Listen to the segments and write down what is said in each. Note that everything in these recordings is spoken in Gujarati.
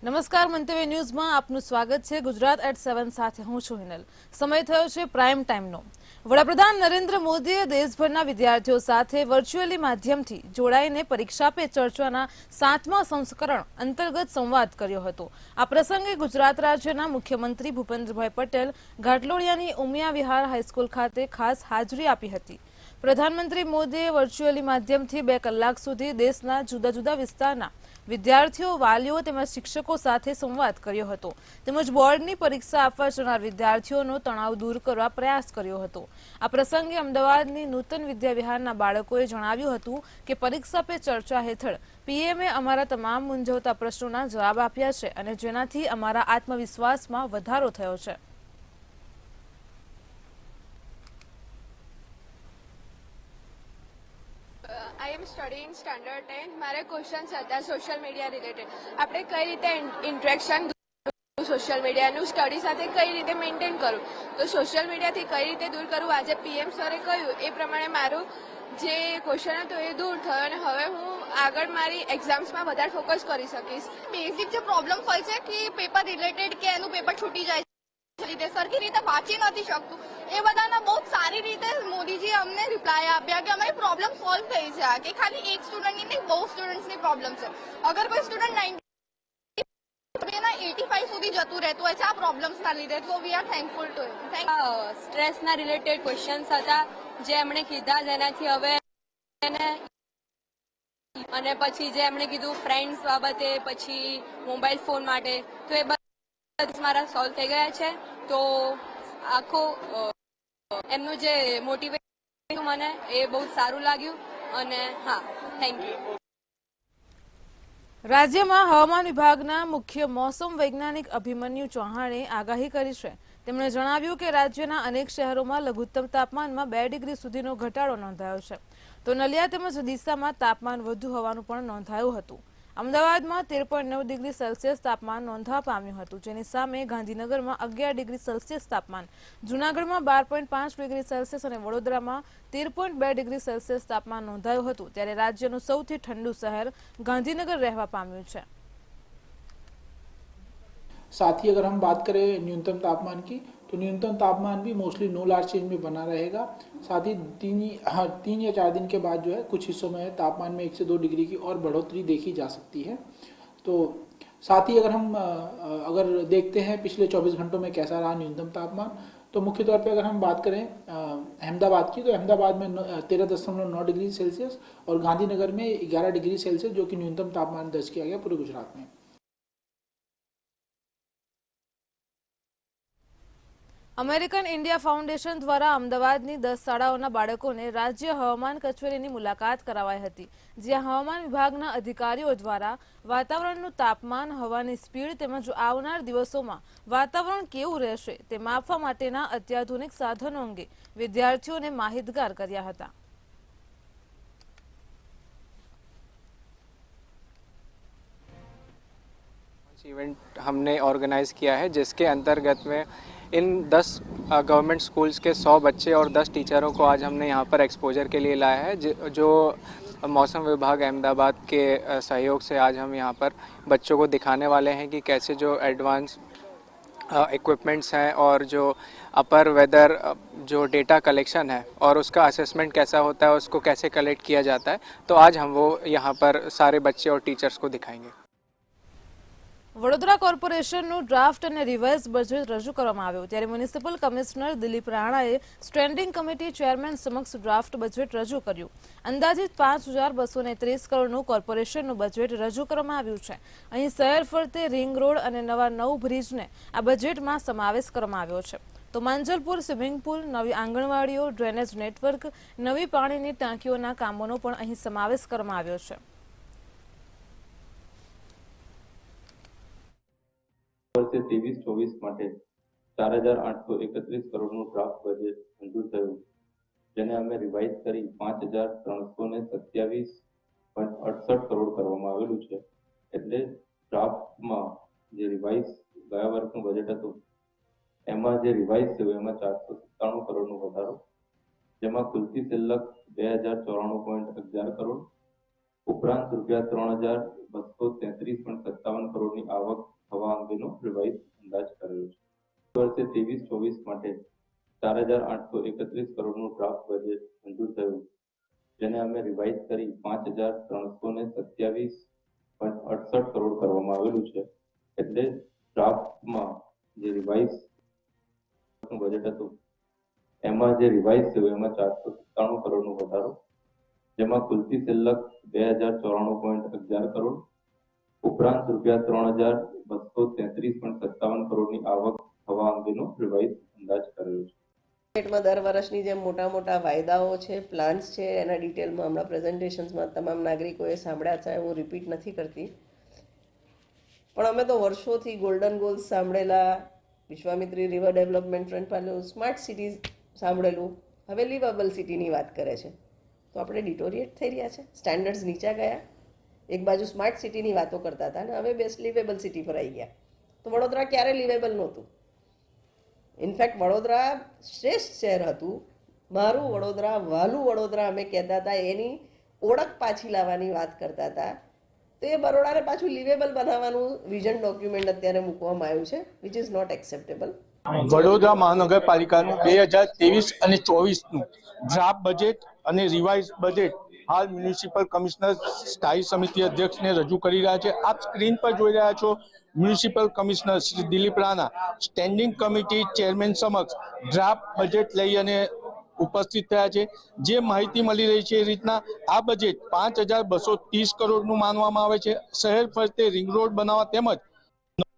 નમસ્કાર, મંતવ્ય ન્યૂઝમાં આપનું સ્વાગત છે। ગુજરાત એટ 7 સાથે હું છું હિનલ। સમય થયો છે પ્રાઇમ ટાઈમનો। વડાપ્રધાન નરેન્દ્ર મોદીએ દેશભરના વિદ્યાર્થીઓ સાથે વર્ચ્યુઅલી માધ્યમથી જોડાઈને પરીક્ષા પે ચર્ચાના 7મા સંસ્કરણ અંતર્ગત સંવાદ કર્યો હતો। આ પ્રસંગે ગુજરાત રાજ્યના મુખ્યમંત્રી ભૂપેન્દ્રભાઈ પટેલ ઘાટલોડિયાની ઉમિયા વિહાર હાઈસ્કૂલ ખાતે ખાસ હાજરી આપી હતી। પ્રધાનમંત્રી મોદીએ વર્ચ્યુઅલી માધ્યમથી 2 કલાક સુધી દેશના જુદા જુદા વિસ્તારના વિદ્યાર્થીઓ, વાલીઓ તેમજ શિક્ષકો સાથે સંવાદ કર્યો હતો તેમજ બોર્ડની પરીક્ષા આપવા જનાર વિદ્યાર્થીઓનો તણાવ દૂર કરવા પ્રયાસ કર્યો હતો। આ પ્રસંગે અમદાવાદની નૂતન વિદ્યા વિહારના બાળકોએ જણાવ્યું હતું કે પરીક્ષા પે ચર્ચા હેઠળ પીએમએ અમારા તમામ મૂંઝવતા પ્રશ્નોના જવાબ આપ્યા છે અને જેનાથી અમારા આત્મવિશ્વાસમાં વધારો થયો છે। I am studying standard 10. મારે ક્વેશ્ચન્સ હતા સોશિયલ મીડિયા રિલેટેડ। આપણે કઈ રીતે ઇન્ટરેક્શન સોશિયલ મીડિયાનું સ્ટડી સાથે કઈ રીતે મેન્ટેન કરવું, તો સોશિયલ મીડિયાથી કઈ રીતે દૂર કરવું, આજે પીએમ સરે કહ્યું એ પ્રમાણે મારું જે ક્વેશ્ચન હતો એ દૂર થયો અને હવે હું આગળ મારી એક્ઝામ્સમાં વધારે ફોકસ કરી શકીશ। બેઝિક જે પ્રોબ્લેમ હોય છે કે પેપર રિલેટેડ કે એનું પેપર છૂટી જાય રીતે સરખી રીતે વાંચી નથી શકતું, એ બધાના બહુ સારી રીતે મોદીજી અમને રિપ્લાય આપ્યા કે અમારી પ્રોબ્લેમ સોલ્વ થઈ છે, કે ખાલી એક સ્ટુડન્ટની નહીં બહુ સ્ટુડન્ટ્સની પ્રોબ્લેમ છે। અગર કોઈ સ્ટુડન્ટ 85 સુધી જતું રહેતું હોય છે આ પ્રોબ્લેમ્સના લીધે, તો we are thankful to him. સ્ટ્રેસના રિલેટેડ ક્વેશ્ચન્સ હતા જે એમણે કીધા, જેનાથી હવે અને પછી જે એમણે કીધું ફ્રેન્ડ્સ બાબતે, પછી મોબાઈલ ફોન માટે, તો એ બધા મારા સોલ્વ થઈ ગયા છે। તો આખો એમનું જે મોટિવેશન મને એ બહુ સારું લાગ્યું અને હા, થેન્ક યુ। રાજ્યમાં હવામાન વિભાગના મુખ્ય મોસમ વૈજ્ઞાનિક અભિમન્યુ ચૌહાણે આગાહી કરી છે। તેમણે જણાવ્યું કે રાજ્યના અનેક શહેરોમાં લઘુત્તમ તાપમાનમાં 2 ડિગ્રી સુધીનો ઘટાડો નોંધાયો છે, તો નલિયા તેમજ ડીસામાં તાપમાન વધુ હોવાનું પણ નોંધાયું હતું। અમદાવાદમાં 13.9 ડિગ્રી સેલ્સિયસ તાપમાન નોંધવા પામ્યું હતું, જેની સામે ગાંધીનગરમાં 11 ડિગ્રી સેલ્સિયસ તાપમાન, જૂનાગઢમાં 12.5 ડિગ્રી સેલ્સિયસ અને વડોદરામાં 13.2 ડિગ્રી સેલ્સિયસ તાપમાન નોંધાયું હતું। ત્યારે રાજ્યનું સૌથી ઠંડુ શહેર गांधीनगर रहवा पाम्યું છે। साथ ही अगर हम बात करें न्यूनतम तापमान की, तो न्यूनतम तापमान भी मोस्टली नो लार्ज चेंज में बना रहेगा। साथ ही 3 या 4 दिन के बाद जो है कुछ हिस्सों में तापमान में 1 से 2 डिग्री की और बढ़ोतरी देखी जा सकती है। तो साथ ही अगर देखते हैं पिछले 24 घंटों में कैसा रहा न्यूनतम तापमान, तो मुख्य तौर पे अगर हम बात करें अहमदाबाद की, तो अहमदाबाद में 13.9 डिग्री सेल्सियस और गांधीनगर में 11 डिग्री सेल्सियस जो कि न्यूनतम तापमान दर्ज किया गया पूरे गुजरात में। અમેરિકન ઇન્ડિયા ફાઉન્ડેશન દ્વારા અમદાવાદની 10 શાળાઓના બાળકોને રાજ્ય હવામાન કચેરીની મુલાકાત કરાવાઈ હતી, જ્યાં હવામાન વિભાગના અધિકારીઓ દ્વારા વાતાવરણનું તાપમાન, હવાની સ્પીડ તેમજ આવનાર દિવસોમાં વાતાવરણ કેવું રહેશે તે માપવા માટેના અત્યાધુનિક સાધનો અંગે વિદ્યાર્થીઓને માહિતગાર કર્યા હતા। इवेंट हमने ऑर्गेनाइज़ किया है, जिसके अंतर्गत में इन 10 गवर्नमेंट स्कूल्स के 100 बच्चे और 10 टीचरों को आज हमने यहाँ पर एक्सपोजर के लिए लाया है। जो मौसम विभाग अहमदाबाद के सहयोग से आज हम यहाँ पर बच्चों को दिखाने वाले हैं कि कैसे जो एडवांस इक्विपमेंट्स हैं और जो अपर वेदर जो डेटा कलेक्शन है और उसका असेसमेंट कैसा होता है, उसको कैसे कलेक्ट किया जाता है, तो आज हम वो यहाँ पर सारे बच्चे और टीचर्स को दिखाएंगे। વડોદરા કોર્પોરેશનનું ડ્રાફ્ટ અને રિવાઇઝ બજેટ રજૂ કરવામાં આવ્યું, ત્યારે મ્યુનિસિપલ કમિશનર દિલીપ રાણાએ સ્ટેન્ડિંગ કમિટી ચેરમેન સમક્ષ ડ્રાફ્ટ બજેટ રજૂ કર્યું। અંદાજિત 5230 કરોડનું કોર્પોરેશનનું બજેટ રજૂ કરવામાં આવ્યું છે। અહીં શહેર ફરતે રિંગ રોડ અને નવા 9 બ્રિજને આ બજેટમાં સમાવેશ કરવામાં આવ્યો છે। તો માંજલપુર સ્વિમિંગ પુલ, નવી આંગણવાડીઓ, ડ્રેનેજ નેટવર્ક, નવી પાણીની ટાંકીઓના કામોનો પણ અહીં સમાવેશ કરવામાં આવ્યો છે। વર્ષે 23-24 માટે 4831 કરોડનું ડ્રાફ્ટ બજેટ મંજૂર થયું, જેને અમે રિવાઇઝ કરી 5327.68 કરોડ કરવામાં આવેલું છે। એટલે ડ્રાફ્ટમાં જે રિવાઇઝ ગયા વર્ષનું બજેટ હતું એમાં જે રિવાઇઝ થયું એમાં 497 કરોડનો વધારો, જેમાં કુલથી શિલ્લક 2094.11 કરોડ, ઉપરાંત રૂપિયા 3233.57 કરોડ કરોડની આવક થવા અંગેનો રિવાઇઝ અંદાજ કરેલો છે. વર્ષે 23-24 માટે 4,831 કરોડનું ડ્રાફ્ટ બજેટ મંજૂર થયું, જેને અમે રિવાઇઝ કરી 5,327.68 કરોડ કરવામાં આવેલું છે. એટલે ડ્રાફ્ટમાં જે રિવાઇઝ બજેટ હતું એમાં જે રિવાઇઝ થયું એમાં 497 કરોડનો વધારો, જેમાં કુલથી શિલ્લક 2,094.11 કરોડ ઉપરાંત રૂપિયા 3,233.57 કરોડની આવક થવા અંગેનો રિવાઇઝ અંદાજ કરેલો છે. બજેટમાં દર વર્ષની જેમ મોટા મોટા વાયદાઓ છે, પ્લાન્સ છે, એના ડિટેલમાં હમણાં પ્રેઝન્ટેશન્સમાં તમામ નાગરિકોએ સાંભળ્યા છે, હું રિપીટ નથી કરતી. પણ અમે તો વર્ષોથી ગોલ્ડન ગોલ્સ સાંભળેલા, વિશ્વામિત્રી રિવર ડેવલપમેન્ટ ફ્રન્ટ પાડેલું, સ્માર્ટ સિટીઝ સાંભળેલું, હવે લિવેબલ સિટીની વાત કરે છે. તો આપણે ડિટોરિએટ થઈ રહ્યા છે, સ્ટેન્ડર્ડ્સ નીચા ગયા. એક બાજુ સ્માર્ટ સિટીની વાતો કરતા હતા અને હવે બેસ્ટ લિવેબલ સિટી પર આવી ગયા. તો વડોદરા ક્યારે લિવેબલ નહોતું. ઇનફેક્ટ વડોદરા શ્રેષ્ઠ શહેર હતું. મારું વડોદરા, વહાલું વડોદરા અમે કહેતા હતા, એની ઓળખ પાછી લાવવાની વાત કરતા હતા. તો એ બરોડાને પાછું લિવેબલ બનાવવાનું વિઝન ડોક્યુમેન્ટ અત્યારે મૂકવામાં આવ્યું છે, which is not acceptable. Vadodara મહાનગરપાલિકાનું 2023 અને 24નું ડ્રાફ્ટ બજેટ અને રિવાઇઝ બજેટ હાલ મ્યુનિસિપલ કમિશનર સ્થાયી સમિતિ અધ્યક્ષને રજૂ કરી રહ્યા છે. આપ સ્ક્રીન પર જોઈ રહ્યા છો, municipal commissioner Shri Dilip Rana standing committee chairman સમક્ષ ડ્રાફ્ટ બજેટ લઈ અને ઉપસ્થિત થયા છે. જે માહિતી મળી રહી છે એ રીતના આ બજેટ 5,230 કરોડનું માનવામાં આવે છે. શહેર ફરતે રિંગ રોડ બનાવવા તેમજ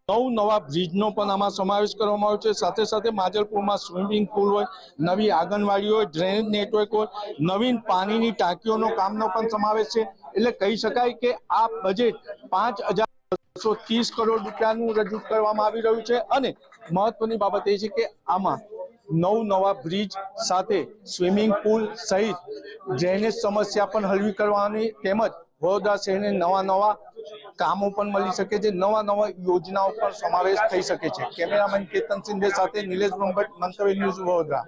9 નવા બ્રિજનો પણ આમાં સમાવેશ કરવામાં આવ્યો છે. સાથે સાથે માજલપુરમાં સ્વિમિંગ પુલ હોય, નવી આંગણવાડી હોય, ડ્રેનેજ નેટવર્ક હોય, નવીન પાણીની ટાંકીઓનો કામનો પણ સમાવેશ છે. એટલે કહી શકાય કે આ બજેટ 5,230 કરોડ રૂપિયાનું રજૂ કરવામાં આવી રહ્યું છે. અને મહત્વની બાબત એ છે કે આમાં 9 નવા બ્રિજ સાથે સ્વિમિંગ પુલ સહિત ડ્રેનેજ સમસ્યા પણ હળવી કરવાની, તેમજ વડોદરા શહેરને નવા કામો પણ મળી શકે છે, નવા યોજનાઓ પણ સમાવેશ થઈ શકે છે. કેમેરામેન કેતન સિંધે સાથે નિલેશ બ્રહ્મભટ્ટ, મંતવ્ય ન્યૂઝ, વડોદરા.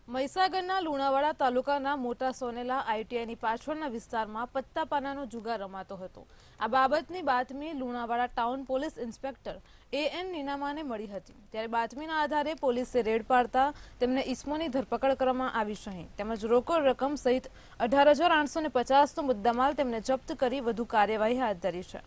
મહીસાગરના લુણાવાડા તાલુકાના મોટા સોનેલા આઈટીઆઈની પાછળના વિસ્તારમાં પત્તા પાનાનો જુગાર રમાતો હતો. આ બાબતની બાતમી Lunawada town police inspector AN નીનામાને મળી હતી. ત્યારે બાતમીના આધારે પોલીસે રેડ પાડતા તેમને ઈસમોની ધરપકડ કરવામાં આવી છે. તેમજ રોકડ રકમ સહિત 18,850નો મુદ્દામાલ તેમને જપ્ત કરી વધુ કાર્યવાહી હાથ ધરી છે.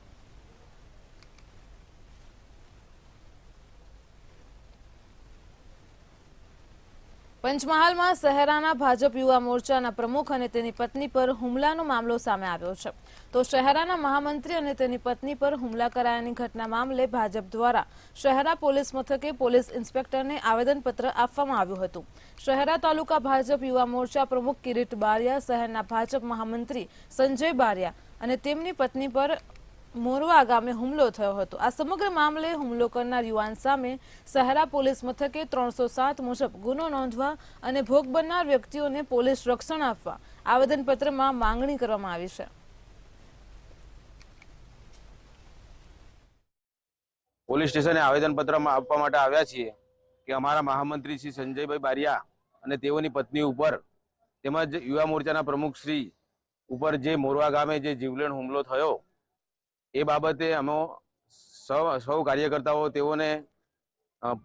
પંચમહાલમાં શહેરાના ભાજપ યુવા મોરચાના પ્રમુખ અને તેની પત્ની પર હુમલાનો મામલો સામે આવ્યો છે. તો શહેરાના મહામંત્રી અને તેની પત્ની પર હુમલા કરાયાની ઘટના મામલે ભાજપ દ્વારા શહેરા પોલીસ મથકે પોલીસ ઇન્સ્પેક્ટરને આવેદનપત્ર આપવામાં આવ્યું હતું. શહેરા તાલુકા ભાજપ યુવા મોરચા પ્રમુખ કિરીટ બારિયા, શહેરના ભાજપ મહામંત્રી સંજય બારિયા અને તેમની પત્ની પર મોરવા ગામે હુમલો થયો હતો. આ સમગ્ર મામલે હુમલો કરનાર યુવાન સામે શહેરા પોલીસ મથકે 307 મુજબ ગુનો નોંધવા અને ભોગ બનનાર વ્યક્તિઓને પોલીસ રક્ષણ આપવા આવેદનપત્રમાં માંગણી કરવામાં આવી છે. પોલીસ સ્ટેશને આવેદનપત્ર આપવા માટે આવ્યા છીએ કે અમારા મહામંત્રી શ્રી સંજયભાઈ બારિયા અને તેઓની પત્ની ઉપર તેમજ યુવા મોરચાના પ્રમુખ શ્રી ઉપર જે મોરવા ગામે જે જીવલેણ હુમલો થયો એ બાબતે અમે સૌ કાર્યકર્તાઓ તેઓને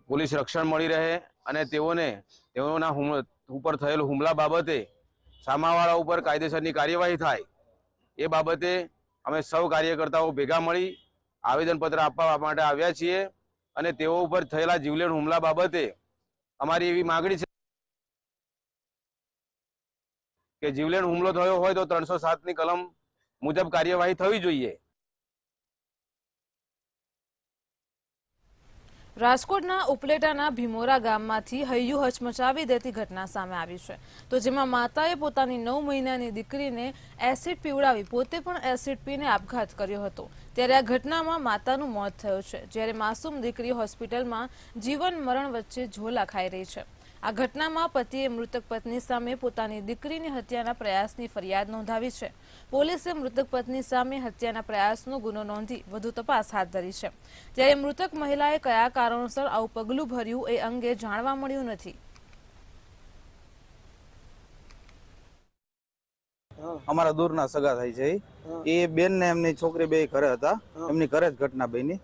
પોલીસ રક્ષણ મળી રહે અને તેઓના ઉપર થયેલ હુમલા બાબતે સામાવાળા ઉપર કાયદેસરની કાર્યવાહી થાય એ બાબતે અમે સૌ કાર્યકર્તાઓ ભેગા મળી આવેદનપત્ર આપવા માટે આવ્યા છીએ. અને તેઓ ઉપર થયેલા જીવલેણ હુમલા બાબતે અમારી એવી માગણી છે કે જીવલેણ હુમલો થયો હોય તો 307ની કલમ મુજબ કાર્યવાહી થવી જોઈએ. રાજકોટના ઉપલેટાના ભીમોરા ગામમાંથી હૈયું હચમચાવી દેતી ઘટના સામે આવી છે. તો જેમાં માતાએ પોતાની 9 મહિનાની દીકરીને એસિડ પીવડાવી પોતે પણ એસિડ પીને આપઘાત કર્યો હતો. ત્યારે આ ઘટનામાં માતાનું મોત થયું છે, જ્યારે માસૂમ દીકરી હોસ્પિટલમાં જીવન મરણ વચ્ચે ઝોલા ખાઈ રહી છે. આ ઘટનામાં પતિએ મૃતક પત્ની સામે પોતાની દીકરીની હત્યાના પ્રયાસની ફરિયાદ નોંધાવી છે. પોલીસે મૃતક પત્ની સામે હત્યાના પ્રયાસનો ગુનો નોંધી વધુ તપાસ હાથ ધરી છે. ત્યારે મૃતક મહિલાએ કયા કારણોસર આવું પગલું ભર્યું એ અંગે જાણવા મળ્યું નથી. અમારા દૂરના સગા થાય છે એ બેન ને એમની છોકરી બે ઘરે હતા, એમની ઘરે જ ઘટના બની.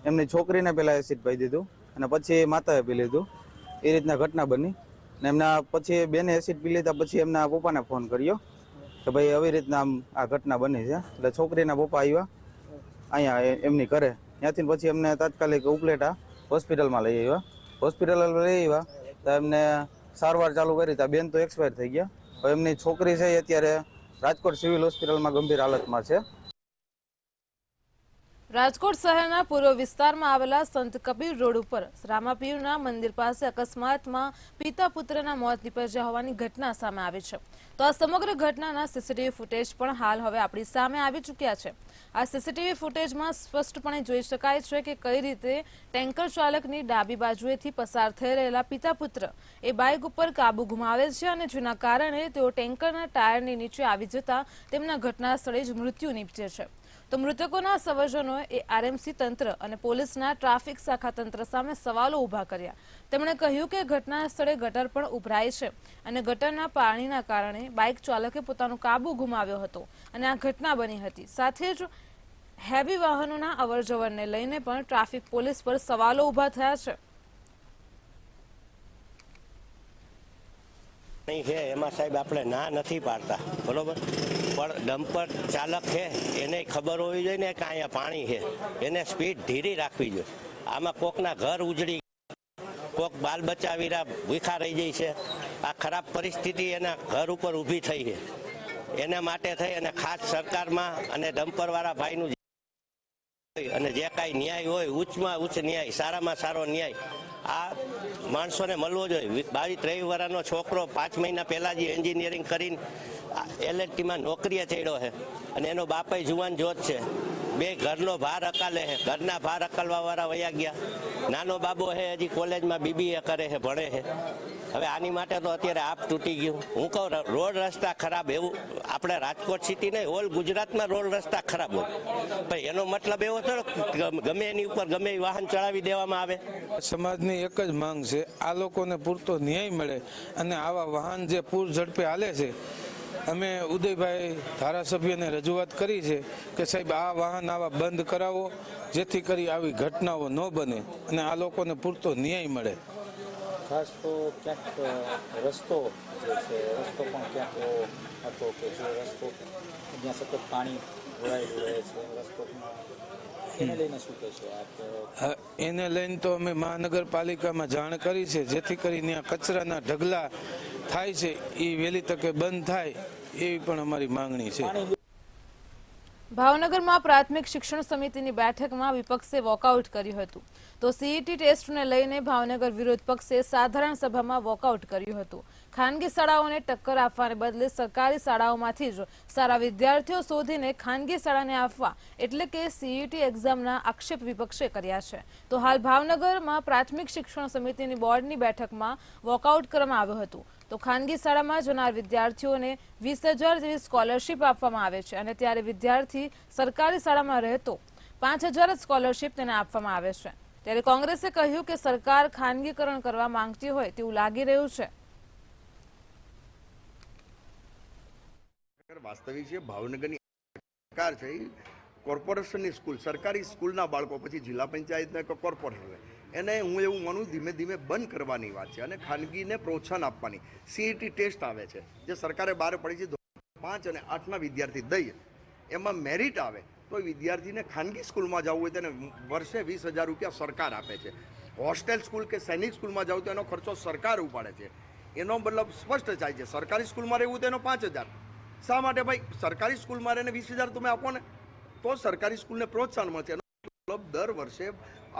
એમની છોકરીને પેલા એસિડ પાઈ દીધું અને પછી માતાએ પી લીધું, એ રીતના ઘટના બની. ને એમના પછી બેને એસિડ પી લીધા પછી એમના પપ્પાને ફોન કર્યો કે ભાઈ આવી રીતના આમ આ ઘટના બની છે. એટલે છોકરીના પપ્પા આવ્યા અહીંયા એમની ઘરે, ત્યાંથી પછી એમને તાત્કાલિક ઉપલેટા હોસ્પિટલમાં લઈ આવ્યા. હોસ્પિટલમાં લઈ આવ્યા તો એમને સારવાર ચાલુ કરી તો બેન તો એક્સપાયર થઈ ગયા. હવે એમની છોકરી છે એ અત્યારે રાજકોટ સિવિલ હોસ્પિટલમાં ગંભીર હાલતમાં છે. રાજકોટ શહેરના પૂર્વ વિસ્તારમાં આવેલા સંત કબીર રોડ ઉપર રામાપીરના મંદિર પાસે અકસ્માતમાં પિતા પુત્રના મોત નીપજ્યા હોવાની ઘટના સામે આવી છે. તો આ સમગ્ર ઘટનાના સીસીટીવી ફૂટેજ પણ હાલ હવે આપણી સામે આવી ચૂક્યા છે. આ સીસીટીવી ફૂટેજમાં સ્પષ્ટપણે જોઈ શકાય છે કે કઈ રીતે ટેન્કર ચાલકની ડાબી બાજુએથી પસાર થઈ રહેલા પિતા પુત્ર એ બાઇક ઉપર કાબુ ગુમાવે છે અને જેના કારણે તેઓ ટેન્કરના ટાયરની નીચે આવી જતા તેમના ઘટના સ્થળે જ મૃત્યુ નીપજે છે. તો મૃતકોના સ્વજનોએ આરએમસી તંત્ર અને પોલીસના ટ્રાફિક શાખા તંત્ર સામે સવાલો ઊભા કર્યા. તેમણે કહ્યું કે ઘટના સ્થળે ગટર પણ ઉભરાય છે અને ગટરના પાણીના કારણે બાઇક ચાલકે પોતાનો કાબુ ગુમાવ્યો હતો અને આ ઘટના બની હતી. સાથે જ હેવી વાહનોના અવરજવરને લઈને પણ ટ્રાફિક પોલીસ પર સવાલો ઊભા થયા છે. નહીં છે એમાં સાહેબ આપણે ના નથી પાડતા, બરોબર, પણ ડમ્પર ચાલક છે એને ખબર હોવી જોઈએ ને કે અહીંયા પાણી છે, એને સ્પીડ ધીરી રાખવી જોઈએ. આમાં કોકના ઘર ઉજળી, કોક બાલ બચ્ચા વીરા ભૂખા રહી જાય છે. આ ખરાબ પરિસ્થિતિ એના ઘર ઉપર ઊભી થઈ છે. એના માટે થઈ અને ખાસ સરકારમાં અને ડમ્પરવાળા ભાઈનું અને જે કાંઈ ન્યાય હોય, ઉચ્ચમાં ઉચ્ચ ન્યાય, સારામાં સારો ન્યાય આ માણસોને મળવો જોઈએ. 22-23 વર્ષનો છોકરો 5 મહિના પહેલાં જે એન્જિનિયરિંગ કરીને એલએનટીમાં નોકરીએ ચડ્યો છે અને એનો બાપય જુવાન જોત છે. બે ઘરનો ભાર અકાલે છે, ઘરના ભાર અકલવાવાળા વયા ગયા. નાનો બાબો છે હજી કોલેજમાં બીબીએ કરે છે, ભણે છે. હવે આની માટે તો અત્યારે આપ તૂટી ગયું. હું કહું રોડ રસ્તા ખરાબ, એવું આપણે રાજકોટ સિટી નહીં, ઓલ ગુજરાતમાં રોડ રસ્તા ખરાબ હોય, ભાઈ એનો મતલબ એવો થોડો ગમે એની ઉપર ગમે એ વાહન ચડાવી દેવામાં આવે. સમાજની એક જ માંગ છે, આ લોકોને પૂરતો ન્યાય મળે અને આવા વાહન જે પૂર ઝડપે હાલે છે. અમે ઉદયભાઈ ધારાસભ્યને રજૂઆત કરી છે કે સાહેબ આ વાહન આવા બંધ કરાવો, જેથી કરી આવી ઘટનાઓ ન બને અને આ લોકોને પૂરતો ન્યાય મળે. ખાસ તો ક્યાંક રસ્તો જે છે, રસ્તો પણ ક્યાંક એવો હતો કે જે રસ્તો જ્યાં સતત પાણી ભરાયેલું રહે છે, રસ્તો એને લઈને શું કહેશો આપ? એને લઈને તો અમે મહાનગરપાલિકામાં જાણ કરી છે, જેથી કરીને આ કચરાના ઢગલા થાય છે એ વહેલી તકે બંધ થાય એવી પણ અમારી માંગણી છે. ભાવનગરમાં પ્રાથમિક શિક્ષણ સમિતિની બેઠકમાં વિપક્ષે વોકઆઉટ કર્યું હતું. તો સીઈટી ટેસ્ટને લઈને ભાવનગર વિરોધ પક્ષે સાધારણ સભામાં વોકઆઉટ કર્યું હતું. ખાનગી શાળાઓને ટક્કર આપવાને બદલે સરકારી શાળાઓમાંથી જ સારા વિદ્યાર્થીઓ શોધીને ખાનગી શાળાને આપવા એટલે કે સીઈટી એક્ઝામના આક્ષેપ વિપક્ષે કર્યા છે. તો હાલ ભાવનગરમાં પ્રાથમિક શિક્ષણ સમિતિની બોર્ડની બેઠકમાં વોકઆઉટ કરવામાં આવ્યું હતું. તો ખાનગી શાળામાં જનાર વિદ્યાર્થીઓને 20,000 જેવી સ્કોલરશીપ આપવામાં આવે છે અને ત્યારે વિદ્યાર્થી સરકારી શાળામાં રહેતો 5,000 સ્કોલરશીપ તેને આપવામાં આવે છે. ત્યારે કોંગ્રેસે કહ્યું કે સરકાર ખાનગીકરણ કરવા માંગતી હોય તેવું લાગી રહ્યું છે. વાસ્તવિક છે ભાવનગરની સરકાર છે કોર્પોરેશનની સ્કૂલ, સરકારી સ્કૂલના બાળકો પછી જિલ્લા પંચાયતને કે કોર્પોરેશન એને હું એવું માનું ધીમે ધીમે બંધ કરવાની વાત છે અને ખાનગીને પ્રોત્સાહન આપવાની. સીઈટી ટેસ્ટ આવે છે જે સરકારે બહાર પડી છે, 5 અને 8ના વિદ્યાર્થી દઈએ એમાં મેરિટ આવે તો વિદ્યાર્થીને ખાનગી સ્કૂલમાં જવું હોય તેને વર્ષે 20,000 રૂપિયા સરકાર આપે છે. હોસ્ટેલ સ્કૂલ કે સૈનિક સ્કૂલમાં જવું તો એનો ખર્ચો સરકાર ઉપાડે છે. એનો મતલબ સ્પષ્ટ થાય છે, સરકારી સ્કૂલમાં રહેવું તો એનો 5,000. શા માટે ભાઈ? સરકારી સ્કૂલમાં રહીને 20,000 તમે આપો ને તો સરકારી સ્કૂલને પ્રોત્સાહન મળશે. એનો મતલબ દર વર્ષે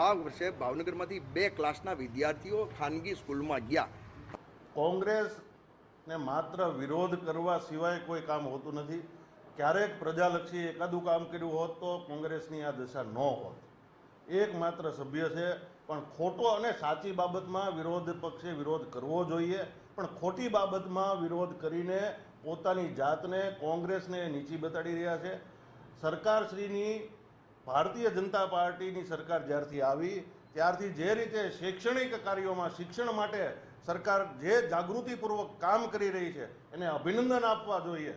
આ વર્ષે ભાવનગરમાંથી 2 ક્લાસના વિદ્યાર્થીઓ ખાનગી સ્કૂલમાં ગયા. કોંગ્રેસને માત્ર વિરોધ કરવા સિવાય કોઈ કામ હોતું નથી. ક્યારેક પ્રજાલક્ષી એકાદું કામ કર્યું હોત તો કોંગ્રેસની આ દશા ન હોત. એકમાત્ર સભ્ય છે, પણ ખોટો અને સાચી બાબતમાં વિરોધ પક્ષે વિરોધ કરવો જોઈએ, પણ ખોટી બાબતમાં વિરોધ કરીને પોતાની જાતને, કોંગ્રેસને નીચી બતાડી રહ્યા છે. સરકારશ્રીની ભારતીય જનતા પાર્ટીની સરકાર જ્યારથી આવી ત્યારથી જે રીતે શૈક્ષણિક કાર્યોમાં શિક્ષણ માટે સરકાર જે જાગૃતિપૂર્વક કામ કરી રહી છે એને અભિનંદન આપવા જોઈએ.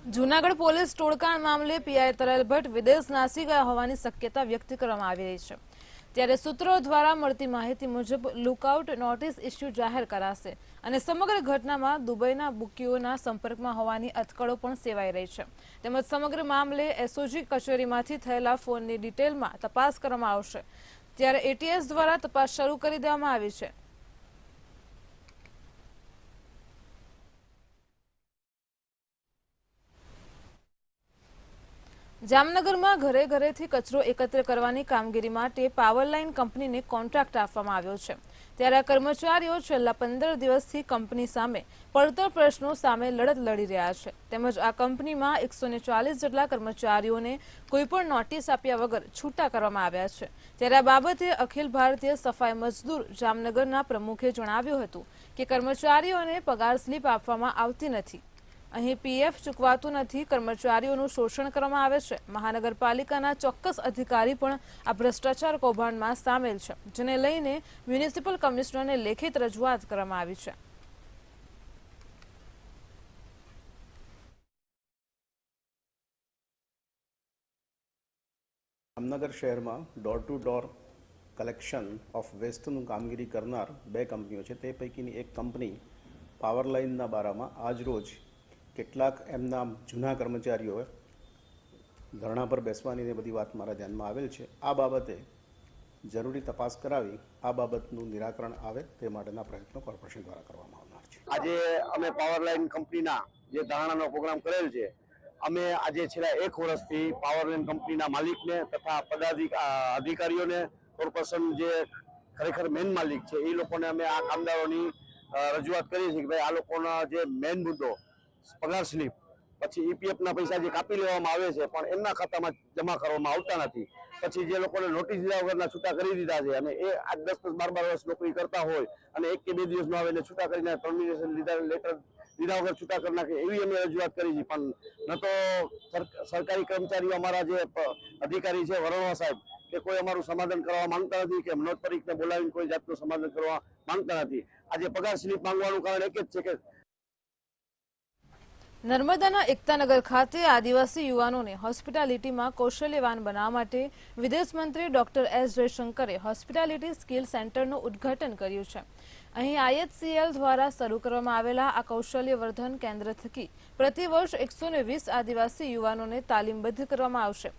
જૂનાગઢ પોલીસ ટોળકાણ મામલે પીઆઈ તરલ ભટ્ટ વિદેશ નાસી ગયા હોવાની શક્યતા વ્યક્ત કરવામાં આવી રહી છે, ત્યારે સૂત્રો દ્વારા મળતી માહિતી મુજબ લુકઆઉટ નોટિસ ઇસ્યુ જાહેર કરાશે અને સમગ્ર ઘટનામાં દુબઈના બુકીઓના સંપર્કમાં હોવાની અટકળો પણ સેવાઈ રહી છે. તેમજ સમગ્ર મામલે એસઓજી કચેરીમાંથી થયેલા ફોનની ડિટેલમાં તપાસ કરવામાં આવશે, ત્યારે એટીએસ દ્વારા તપાસ શરૂ કરી દેવામાં આવી છે. જામનગરમાં ઘરે ઘરેથી કચરો એકત્ર કરવાની કામગીરી માટે પાવરલાઇન કંપનીને કોન્ટ્રાક્ટ આપવામાં આવ્યો છે, ત્યારે આ કર્મચારીઓ છેલ્લા 15 દિવસથી કંપની સામે પડતર પ્રશ્નો સામે લડત લડી રહ્યા છે. તેમજ આ કંપનીમાં 140 જેટલા કર્મચારીઓને કોઈપણ નોટિસ આપ્યા વગર છૂટા કરવામાં આવ્યા છે, ત્યારે આ બાબતે અખિલ ભારતીય સફાઈ મજદૂર જામનગરના પ્રમુખે જણાવ્યું હતું કે કર્મચારીઓને પગાર સ્લીપ આપવામાં આવતી નથી, અહીં પીએફ ચૂકવાતું નથી, કર્મચારીઓનું શોષણ કરવામાં આવે છે. મહાનગરપાલિકાના ચોક્કસ અધિકારી પણ આ ભ્રષ્ટાચાર કૌભાંડમાં સામેલ છે, જેને લઈને મ્યુનિસિપલ કમિશનરને લેખિત રજૂઆત કરવામાં આવી છે. જામનગર શહેરમાં door to door collection of વેસ્ટનું કામગીરી કરનાર 2 કંપનીઓ છે. તે પૈકીની એક કંપની પાવરલાઇનના બારામાં આજરોજ કેટલાક એમના જૂના કર્મચારીઓએ ધરણા પર બેસવાની બધી વાત મારા ધ્યાનમાં આવેલ છે. આ બાબતે જરૂરી તપાસ કરાવી આ બાબતનું નિરાકરણ આવે તે માટેના પ્રયત્નો કોર્પોરેશન દ્વારા કરવામાં આવનાર છે. આજે અમે પાવરલાઇન કંપનીના જે ધરણાનો પ્રોગ્રામ કરેલ છે, અમે આજે છેલ્લા 1 વર્ષથી પાવરલાઇન કંપનીના માલિકને તથા અધિકારીઓને, કોર્પોરેશન જે ખરેખર મેન માલિક છે એ લોકોને અમે આ કામદારોની રજૂઆત કરી છે કે ભાઈ આ લોકોના જે મેન મુદ્દો પગાર સ્લીપ, પછી ઈપીએફના પૈસા જે કાપી લેવામાં આવે છે પણ એમના ખાતામાં જમા કરવામાં આવતા નથી, પછી જે લોકોને નોટિસ દીધા વગરના છૂટા કરી દીધા છે અને એ 8, 10, 12 વર્ષ નોકરી કરતા હોય અને 1 કે 2 દિવસમાં આવીને છૂટા કરીને ટર્મિનેશન લેટર દીધા વગર છૂટા કરી નાખે એવી અમે રજૂઆત કરી છે. પણ ન તો સરકારી કર્મચારીઓ અમારા જે અધિકારી છે વરણવા સાહેબ કે કોઈ અમારું સમાધાન કરવા માંગતા નથી કે મનોજ પરીખને બોલાવીને કોઈ જાતનું સમાધાન કરવા માંગતા નથી. આજે પગાર સ્લીપ માંગવાનું કારણ એક જ છે કે નર્મદાના એકતાનગર ખાતે આદિવાસી યુવાનોને હોસ્પિટાલિટીમાં કૌશલ્યવાન બનાવવા માટે વિદેશ મંત્રી ડોક્ટર એસ જયશંકરે હોસ્પિટાલિટી સ્કિલ સેન્ટરનું ઉદ્ઘાટન કર્યું છે. અહીં IHCL દ્વારા શરૂ કરવામાં આવેલા આ કૌશલ્યવર્ધન કેન્દ્ર થકી પ્રતિવર્ષ 120 આદિવાસી યુવાનોને તાલીમબદ્ધ કરવામાં આવશે.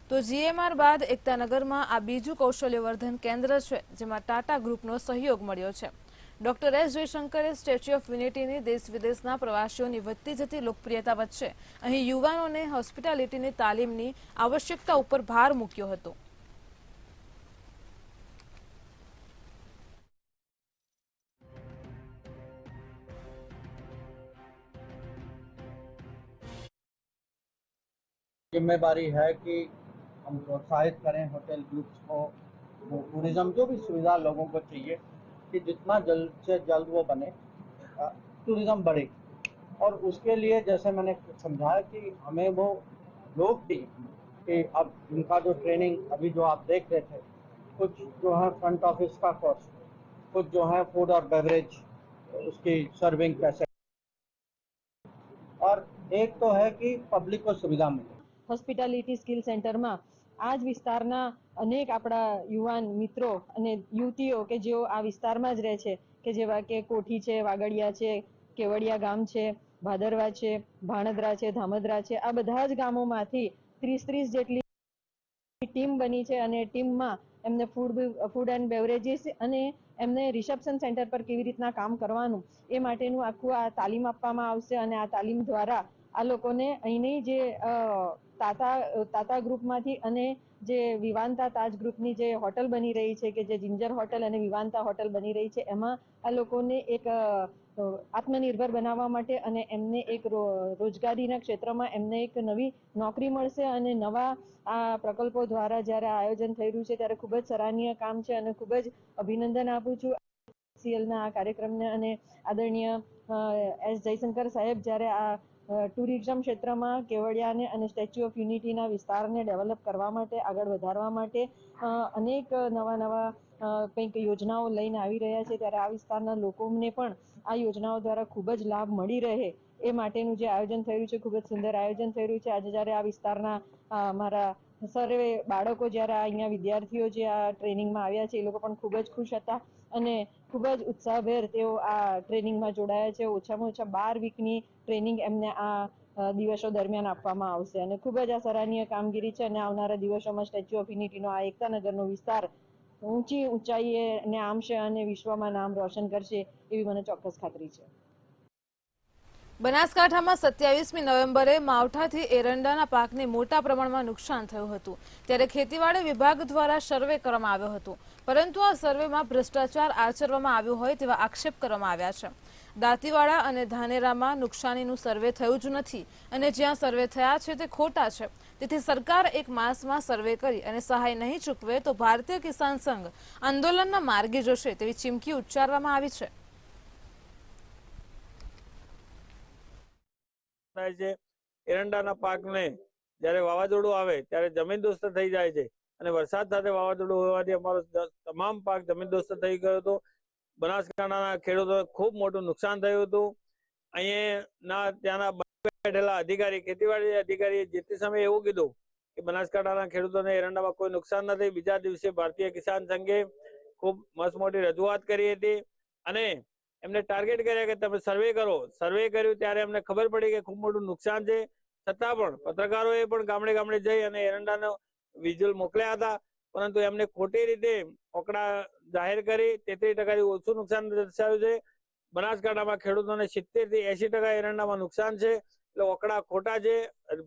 તો GMR બાદ એકતાનગરમાં આ બીજું કૌશલ્યવર્ધન કેન્દ્ર છે, જેમાં ટાટા ગ્રુપનો સહયોગ મળ્યો છે. ડોક્ટર એસ જયશંકરે સ્ટેચ્યુ ઓફ યુનિટીની દેશ વિદેશના પ્રવાસીઓની વધતી જતી લોકપ્રિયતા વચ્ચે અહીં યુવાનોને હોસ્પિટાલિટીની તાલીમની આવશ્યકતા ઉપર ભાર મૂક્યો હતો. जिम्मेदारी है कि हम प्रोत्साहित करें होटल ग्रुप्स को, वो टूरिज्म जो भी सुविधा लोगों को चाहिए कि जितना जल्द से जल्द वो बने, टूरिज्म बढ़े. और उसके लिए जैसे मैंने समझाया कि हमें वो लोग भी कि अब इनका जो ट्रेनिंग अभी जो आप देख रहे थे, कुछ जो है फ्रंट ऑफिस का कोर्स, कुछ जो है फूड और बेवरेज उसकी सर्विंग कैसे, और एक तो है कि पब्लिक को सुविधा मिले. હોસ્પિટાલિટી સ્કિલ સેન્ટરમાં આ જ વિસ્તારના અનેક આપણા યુવાન મિત્રો અને યુવતીઓ કે જેઓ આ વિસ્તારમાં જ રહે છે, કે જેવા કે કોઠી છે, વાગડિયા છે, કેવડિયા ગામ છે, ભાદરવા છે, ભાણદરા છે, ધામદરા છે, આ બધા જ ગામોમાંથી 30 જેટલી ટીમ બની છે અને ટીમમાં એમને ફૂડ એન્ડ બેવરેજીસ અને એમને રિસેપ્શન સેન્ટર પર કેવી રીતના કામ કરવાનું એ માટેનું આખું આ તાલીમ આપવામાં આવશે. અને આ તાલીમ દ્વારા આ લોકોને અહીંની જે તાતા ગ્રુપમાંથી અને જે વિવાંતા તાજ ગ્રુપની જે હોટલ બની રહી છે, કે જે જિંજર હોટલ અને વિવાંતા હોટલ બની રહી છે, એમાં આ લોકોને એક આત્મનિર્ભર બનાવવા માટે અને એમને એક રોજગારીના ક્ષેત્રમાં એમને એક નવી નોકરી મળશે. અને નવા આ પ્રકલ્પો દ્વારા જ્યારે આયોજન થઈ રહ્યું છે ત્યારે ખૂબ જ સરાહનીય કામ છે અને ખૂબ જ અભિનંદન આપું છું IHCLના આ કાર્યક્રમને. અને આદરણીય એસ જયશંકર સાહેબ જ્યારે આ ટુરિઝમ ક્ષેત્રમાં કેવડિયાને અને સ્ટેચ્યુ ઓફ યુનિટીના વિસ્તારને ડેવલપ કરવા માટે, આગળ વધારવા માટે અનેક નવા કંઈક યોજનાઓ લઈને આવી રહ્યા છે, ત્યારે આ વિસ્તારના લોકોને પણ આ યોજનાઓ દ્વારા ખૂબ જ લાભ મળી રહે એ માટેનું જે આયોજન થઈ રહ્યું છે ખૂબ જ સુંદર આયોજન થઈ રહ્યું છે. આજે જ્યારે આ વિસ્તારના મારા સર્વે બાળકો જ્યારે અહીંયા વિદ્યાર્થીઓ જે આ ટ્રેનિંગમાં આવ્યા છે એ લોકો પણ ખૂબ જ ખુશ હતા અને ખૂબ જ ઉત્સાહભેર તેઓ આ ટ્રેનિંગમાં જોડાયા છે. ઓછામાં ઓછા 12 વીકની ટ્રેનિંગ એમને આ દિવસો દરમિયાન આપવામાં આવશે અને ખૂબ જ આ સરાહનીય કામગીરી છે અને આવનારા દિવસોમાં સ્ટેચ્યુ ઓફ યુનિટીનો આ એકતાનગરનો વિસ્તાર ઊંચી ઊંચાઈએ ને આમશે અને વિશ્વમાં નામ રોશન કરશે એવી મને ચોક્કસ ખાતરી છે. બનાસકાંઠામાં 27મી નવેમ્બરે માવઠાથી એરંડાના પાકને મોટા પ્રમાણમાં નુકસાન થયું હતું. ત્યારે ખેતીવાડી વિભાગ દ્વારા સર્વે કરવામાં આવ્યો હતો, પરંતુ આ સર્વેમાં ભ્રષ્ટાચાર આચરવામાં આવ્યો હોય તેવા આક્ષેપ કરવામાં આવ્યા છે. દાંતીવાડા અને ધાનેરામાં નુકસાનીનું સર્વે થયું જ નથી અને જ્યાં સર્વે થયા છે તે ખોટા છે. તેથી સરકાર 1 માસમાં સર્વે કરી અને સહાય નહીં ચૂકવે તો ભારતીય કિસાન સંઘ આંદોલનના માર્ગે જશે તેવી ચીમકી ઉચ્ચારવામાં આવી છે. થાય છે એરંડાના પાકને જ્યારે વાવાઝોડું આવે ત્યારે જમીનદોસ્ત થઈ જાય છે અને વરસાદ સાથે વાવાઝોડું હોવાથી અમારો તમામ પાક જમીનદોસ્ત થઈ ગયો હતો. બનાસકાંઠાના ખેડૂતોને ખૂબ મોટું નુકસાન થયું હતું. અહીંયાના ત્યાંના બેઠેલા અધિકારી ખેતીવાડી અધિકારીએ જે તે સમયે એવું કીધું કે બનાસકાંઠાના ખેડૂતોને એરંડામાં કોઈ નુકસાન નથી. બીજા દિવસે ભારતીય કિસાન સંઘે ખૂબ મસ્ત મોટી રજૂઆત કરી હતી અને એમને ટાર્ગેટ કર્યા કે તમે સર્વે કરો. સર્વે કર્યું ત્યારે અમને ખબર પડી કે ખૂબ મોટું નુકસાન છે. છતાં પણ પત્રકારોએ પણ ગામડે ગામડે જઈ અને એરંડાનો વિઝ્યુઅલ મોકલ્યા હતા, પરંતુ એમને ખોટી રીતે આંકડા જાહેર કરી 33% ઓછું નુકસાન દર્શાવ્યું છે. બનાસકાંઠામાં ખેડૂતોને 70 થી 80% એરંડામાં નુકસાન છે. એટલે આંકડા ખોટા છે.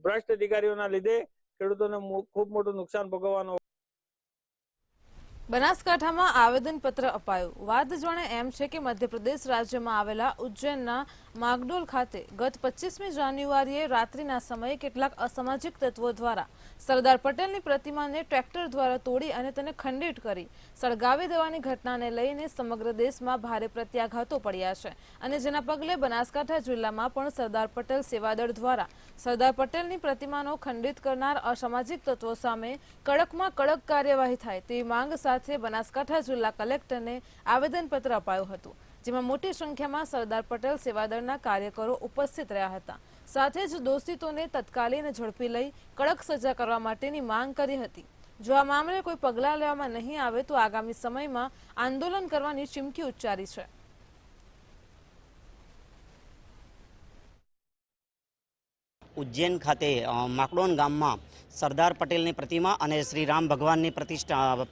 ભ્રષ્ટ અધિકારીઓના લીધે ખેડૂતોને ખૂબ મોટું નુકસાન ભોગવવાનું. બનાસકાંઠામાં આવેદનપત્ર અપાયું. વાત જાણે એમ છે કે મધ્યપ્રદેશ રાજ્યમાં આવેલા ઉજ્જૈનના માગડોલ ખાતે ગત 25મી જાન્યુઆરીએ રાત્રિના સમયે કેટલાક અસામાજિક તત્વો દ્વારા સરદાર પટેલની પ્રતિમાને ટ્રેક્ટર દ્વારા તોડી અને તેને ખંડિત કરી સળગાવી દેવાની ઘટનાને લઈને સમગ્ર દેશમાં ભારે પ્રત્યાઘાતો પડ્યા છે અને જેના પગલે બનાસકાંઠા જિલ્લામાં પણ સરદાર પટેલ સેવાદળ દ્વારા સરદાર પટેલની પ્રતિમાનો ખંડિત કરનાર અસામાજિક તત્વો સામે કડકમાં કડક કાર્યવાહી થાય તેવી માંગ સાથે બનાસકાંઠા જિલ્લા કલેક્ટરને આવેદનપત્ર અપાયું હતું, જેમાં મોટી સંખ્યામાં સરદાર પટેલ સેવાદળના કાર્યકરો ઉપસ્થિત રહ્યા હતા. સાથે જ દોષિતોને તત્કાલીન ઝડપી લઈ કડક સજા કરવા માટેની માંગ કરી હતી. જો આ મામલે કોઈ પગલાં લેવામાં નહીં આવે તો આગામી સમયમાં આંદોલન કરવાની ચીમકી ઉચ્ચારી છે. ઉજ્જૈન ખાતે માકડોન ગામમાં સરદાર પટેલની પ્રતિમા અને શ્રી રામ ભગવાનની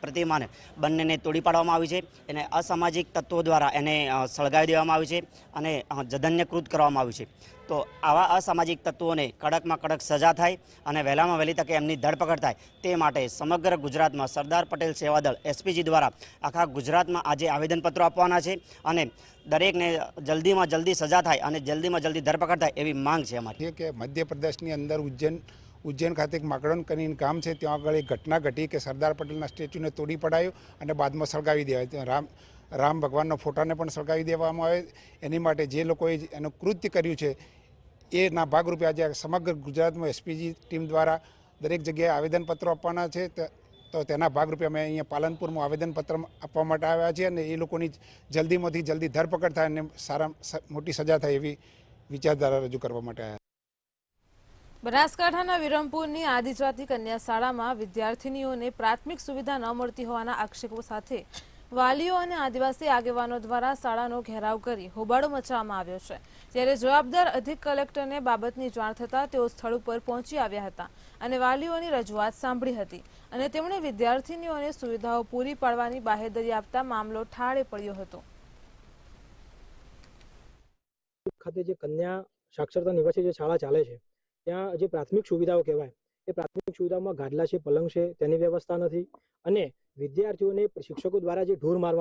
પ્રતિમાને બંનેને તોડી પાડવામાં આવી છે. એને અસામાજિક તત્વો દ્વારા એને સળગાવી દેવામાં આવી છે અને જધન્યકૃત કરવામાં આવ્યું છે. તો આવા અસામાજિક તત્વોને કડકમાં કડક સજા થાય અને વહેલામાં વહેલી તકે એમની ધરપકડ થાય તે માટે સમગ્ર ગુજરાતમાં સરદાર પટેલ સેવાદળ એસપીજી દ્વારા આખા ગુજરાતમાં આજે આવેદનપત્રો આપવાના છે અને દરેકને જલ્દીમાં જલ્દી સજા થાય અને જલ્દીમાં જલ્દી ધરપકડ થાય એવી માંગ છે અમારી. કે મધ્યપ્રદેશની અંદર ઉજ્જૈન ખાતે એક માકડોન કરીને ગામ છે, ત્યાં આગળ એક ઘટના ઘટી કે સરદાર પટેલના સ્ટેચ્યુને તોડી પડાયું અને બાદમાં સળગાવી દેવાય. રામ ભગવાનના ફોટાને પણ સળગાવી દેવામાં આવે. એની માટે જે લોકોએ એનું કૃત્ય કર્યું છે એના ભાગરૂપે આજે સમગ્ર ગુજરાતમાં એસપીજી ટીમ દ્વારા દરેક જગ્યાએ આવેદનપત્રો આપવાના છે. તો તેના ભાગરૂપે અમે અહીંયા પાલનપુરમાં આવેદનપત્ર આપવા માટે આવ્યા છીએ અને એ લોકોની જલ્દીમાંથી જલ્દી ધરપકડ થાય અને સારા મોટી સજા થાય એવી વિચારધારા રજૂ કરવા માટે આવ્યા. બનાસકાંઠાના વિરમપુરની આદિજાતિ કન્યા શાળામાં વિદ્યાર્થીનીઓને પ્રાથમિક સુવિધા ન મળતી હોવાના આક્ષેપો સાથે વાલીઓ અને આદિવાસી આગેવાનો દ્વારા શાળાનો ઘેરાવ કરી હોબાળો મચાવવામાં આવ્યો છે. ત્યારે જવાબદાર અધિક કલેક્ટરને બાબતની જાણ થતાં તેઓ સ્થળ ઉપર પહોંચી આવ્યા હતા અને વાલીઓની રજૂઆત સાંભળી હતી અને તેમણે વિદ્યાર્થીનીઓને સુવિધાઓ પૂરી પાડવાની બાહેધરી આપતા મામલો ઠાળે પડ્યો હતો. ખાતે જે કન્યા સાક્ષરતા નિવાસી જે શાળા ચાલે છે ત્યાં જે પ્રાથમિક સુવિધાઓ કહેવાય એ પ્રાથમિક સુવિધાઓમાં ગાદલા છે, પલંગ છે, તેની વ્યવસ્થા નથી અને વિદ્યાર્થીઓને શિક્ષકો દ્વારા જે ઢોર માર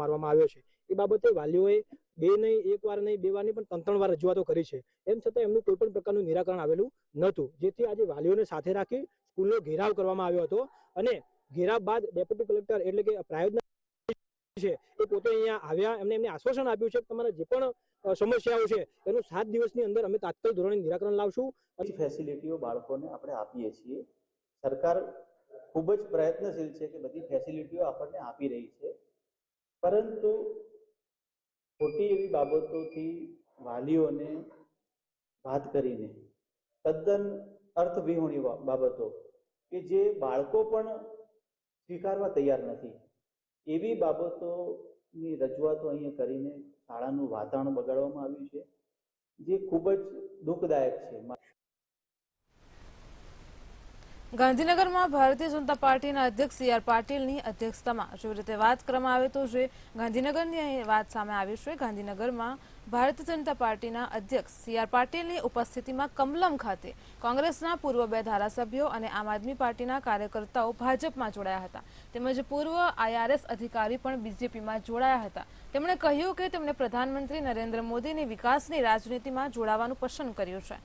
મારવામાં આવ્યો છે એ બાબતે વાલીઓએ એક વાર નહીં, બે વાર નહીં પણ 3 વાર રજૂઆતો કરી છે. એમ છતાં એમનું કોઈ પણ પ્રકારનું નિરાકરણ આવેલું નહોતું, જેથી આજે વાલીઓને સાથે રાખી સ્કૂલનો ઘેરાવ કરવામાં આવ્યો હતો અને ઘેરાવ બાદ ડેપ્યુટી કલેક્ટર એટલે કે પ્રાયોજક છે એ પોતે અહીંયા આવ્યા. એમને આશ્વાસન આપ્યું છે કે તમારા જે પણ સમસ્યાઓ છે એનું 7 દિવસની અંદર અમે તાત્કાલિક ધોરણે નિરાકરણ લાવશું. ફેસિલિટીઓ બાળકોને આપણે આપીએ છીએ. સરકાર ખૂબ જ પ્રયત્નશીલ છે કે બધી ફેસિલિટીઓ આપણને આપી રહી છે, પરંતુ ખોટી એવી બાબતોથી વાલીઓને વાત કરીને તદ્દન અર્થવિહોણી બાબતો કે જે બાળકો પણ સ્વીકારવા તૈયાર નથી એવી બાબતોની રજૂઆતો અહીંયા કરીને શાળાનું વાતાવરણ બગાડવામાં આવ્યું છે, જે ખૂબ જ દુઃખદાયક છે. ગાંધીનગરમાં ભારતીય જનતા પાર્ટીના અધ્યક્ષ સી આર પાટીલની અધ્યક્ષતામાં જેવી રીતે વાત કરવામાં આવે તો જે ગાંધીનગરની અહીં વાત સામે આવી છે. ગાંધીનગરમાં ભારતીય જનતા પાર્ટીના અધ્યક્ષ સી આર પાટીલની ઉપસ્થિતિમાં કમલમ ખાતે કોંગ્રેસના પૂર્વ 2 ધારાસભ્યો અને આમ આદમી પાર્ટીના કાર્યકર્તાઓ ભાજપમાં જોડાયા હતા. તેમજ પૂર્વ IRS અધિકારી પણ બીજેપીમાં જોડાયા હતા. તેમણે કહ્યું કે તેમણે પ્રધાનમંત્રી નરેન્દ્ર મોદીની વિકાસની રાજનીતિમાં જોડાવાનું પસંદ કર્યું છે.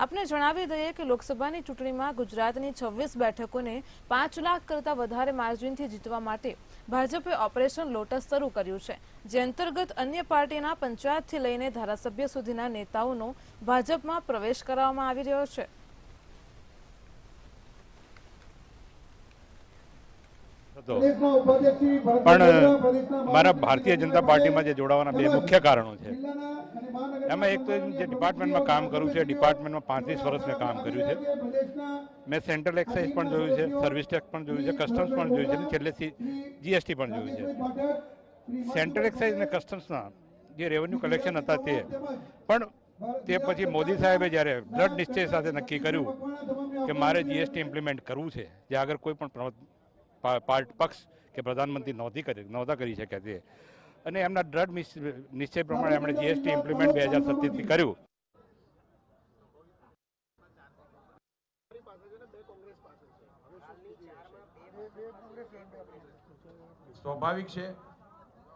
આપને જણાવી દઈએ કે લોકસભાની ચૂંટણીમાં ગુજરાતની 26 બેઠકોને 5 લાખ કરતાં વધારે માર્જિનથી જીતવા માટે ભાજપે ઓપરેશન લોટસ શરૂ કર્યું છે, જે અંતર્ગત અન્ય પાર્ટીના પંચાયતથી લઈને ધારાસભ્ય સુધીના નેતાઓનો ભાજપમાં પ્રવેશ કરાવવામાં આવી રહ્યો છે. પણ મારા ભારતીય જનતા પાર્ટીમાં જે જોડાવાના 2 મુખ્ય કારણો છે. એમાં એક તો જે ડિપાર્ટમેન્ટમાં કામ કરું છે, ડિપાર્ટમેન્ટમાં 35 વર્ષ મેં કામ કર્યું છે. મેં સેન્ટ્રલ એક્સાઇઝ પણ જોયું છે, સર્વિસ ટેક્સ પણ જોયું છે, કસ્ટમ્સ પણ જોયું છે, છેલ્લે GST પણ જોયું છે. સેન્ટ્રલ એક્સાઇઝ અને કસ્ટમ્સના જે રેવન્યુ કલેક્શન હતા તે પણ તે પછી મોદી સાહેબે જ્યારે દ્રઢ નિશ્ચય સાથે નક્કી કર્યું કે મારે GST ઇમ્પ્લિમેન્ટ કરવું છે, જે આગળ કોઈ પણ પક્ષ કે પ્રધાનમંત્રી નહોતા કરી શક્યા તે, અને એમના દ્રઢ નિશ્ચય પ્રમાણે એમણે GST ઇમ્પ્લિમેન્ટ 2027થી કર્યું. સ્વાભાવિક છે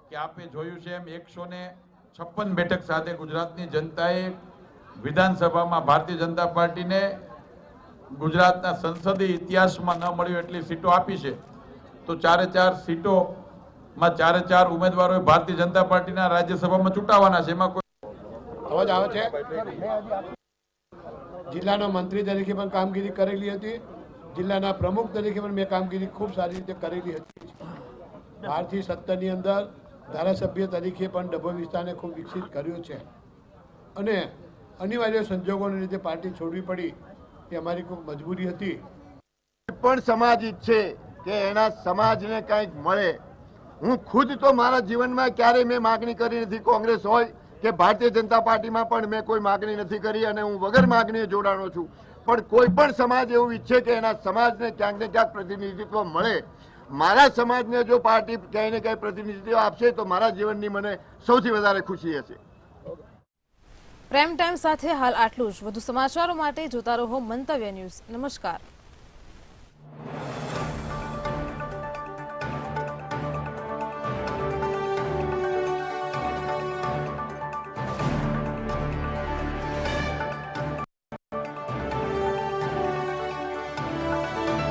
કે આપે જોયું છે એમ 156 બેઠક સાથે ગુજરાતની જનતાએ વિધાનસભામાં ભારતીય જનતા પાર્ટીને ગુજરાતના સંસદીય ઇતિહાસમાં ન મળ્યું એટલી સીટો આપી છે. તો 4 સીટોમાં 4 ઉમેદવારો ભારતીય જનતા પાર્ટીના રાજ્યસભામાં ચૂંટાવાના છે. એમાં કોઈ અવાજ આવે છે? જિલ્લાના મંત્રી તરીકે પણ કામગીરી કરેલી હતી, જિલ્લાના પ્રમુખ તરીકે પણ મેં કામગીરી ખૂબ સારી રીતે કરેલી હતી. 12 થી 17ની અંદર ધારાસભ્ય તરીકે પણ ડભોઈ વિસ્તારને ખૂબ વિકસિત કર્યો છે, અને અનિવાર્ય સંજોગોને લીધે પાર્ટી છોડવી પડી એ અમારી ખૂબ મજબૂરી હતી. પણ સમાજ ઈચ્છે કે એના સમાજને કંઈક મળે. હું ખુદ તો મારા જીવનમાં ક્યારેય મેં માગણી કરી નથી, કોંગ્રેસ હોય કે ભારતીય જનતા પાર્ટીમાં પણ મેં કોઈ માગણી નથી કરી, અને હું વગર માગણીએ જોડાણો છું. પણ કોઈ પણ સમાજ એવું ઈચ્છે કે એના સમાજને ક્યાંક ને ક્યાંક પ્રતિનિધિત્વ મળે. મારા સમાજને જો પાર્ટી ક્યાંય ને ક્યાંય પ્રતિનિધિત્વ આપશે તો મારા જીવનની મને સૌથી વધારે ખુશી હશે. પ્રાઇમ ટાઈમ સાથે હાલ આટલું જ. વધુ સમાચારો માટે જોતા રહો મંતવ્ય ન્યૂઝ. નમસ્કાર.